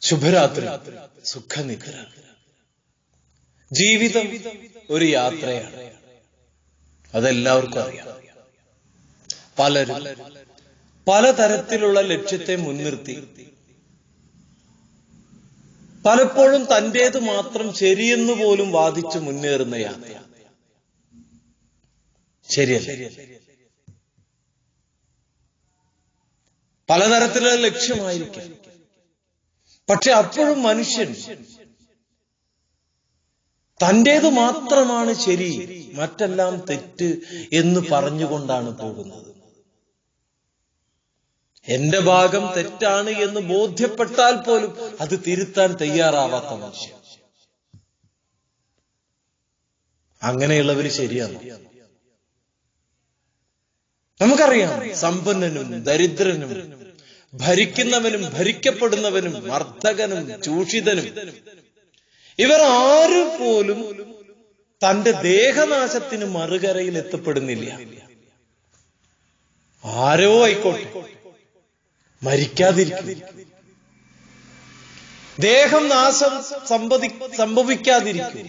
ശുഭരാത്രി, സുഖനിദ്ര. ജീവിതം ഒരു യാത്രയാണ്, അതെല്ലാവർക്കും അറിയാം. പലരും പലതരത്തിലുള്ള ലക്ഷ്യത്തെ മുൻനിർത്തി പലപ്പോഴും തന്റേത് മാത്രം ശരിയെന്ന് പോലും വാദിച്ച് മുന്നേറുന്ന യാത്ര ശരിയല്ല. പലതരത്തിലുള്ള ലക്ഷ്യമായിരിക്കും, പക്ഷെ അപ്പോഴും മനുഷ്യൻ തന്റേത് മാത്രമാണ് ശരി, മറ്റെല്ലാം തെറ്റ് എന്ന് പറഞ്ഞുകൊണ്ടാണ് പോകുന്നത്. എന്റെ ഭാഗം തെറ്റാണ് എന്ന് ബോധ്യപ്പെട്ടാൽ പോലും അത് തിരുത്താൻ തയ്യാറാവാത്ത മനുഷ്യൻ. അങ്ങനെയുള്ളവര് ശരിയാണ്. നമുക്കറിയാം, സമ്പന്നനും ദരിദ്രനും, ഭരിക്കുന്നവനും ഭരിക്കപ്പെടുന്നവനും, മർദ്ദകനും ചൂഷിതനും, ഇവർ ആരും പോലും തന്റെ ദേഹനാശത്തിന് മറുകരയിൽ എത്തപ്പെടുന്നില്ല. ആരോ ആയിക്കോട്ടെ, മരിക്കാതിരിക്കും, ദേഹം നാശം സംഭവിക്കാതിരിക്കും.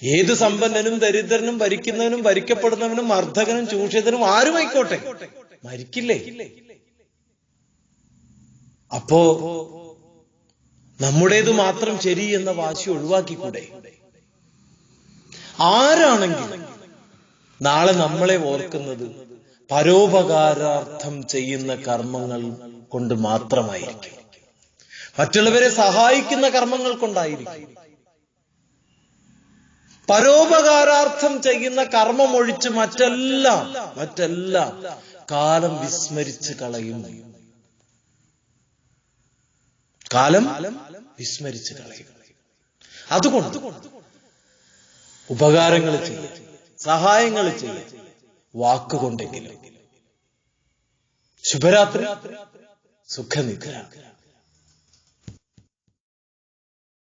ഏത് സമ്പന്നനും ദരിദ്രനും ഭരിക്കുന്നവനും ഭരിക്കപ്പെടുന്നവനും മർദ്ദകനും ചൂഷിതനും ആരുമായിക്കോട്ടെ, മരിക്കില്ലേ? അപ്പോ നമ്മുടേത് മാത്രം ശരി എന്ന വാശി ഒഴിവാക്കിക്കൂടെ? ആരാണെങ്കിലും നാളെ നമ്മളെ ഓർക്കുന്നത് പരോപകാരാർത്ഥം ചെയ്യുന്ന കർമ്മങ്ങൾ കൊണ്ട് മാത്രമായിരിക്കും, മറ്റുള്ളവരെ സഹായിക്കുന്ന കർമ്മങ്ങൾ കൊണ്ടായിരിക്കും. പരോപകാരാർത്ഥം ചെയ്യുന്ന കർമ്മം ഒഴിച്ച് മറ്റെല്ലാം കാലം വിസ്മരിച്ച് കളയും. കാലം വിസ്മരിച്ച് കളയും. അതുകൊണ്ട് ഉപകാരങ്ങൾ ചെയ്യും, സഹായങ്ങൾ ചെയ്യും, വാക്കുകൊണ്ടെങ്കിലും. ശുഭരാത്രി, സുഖനിദ്ര.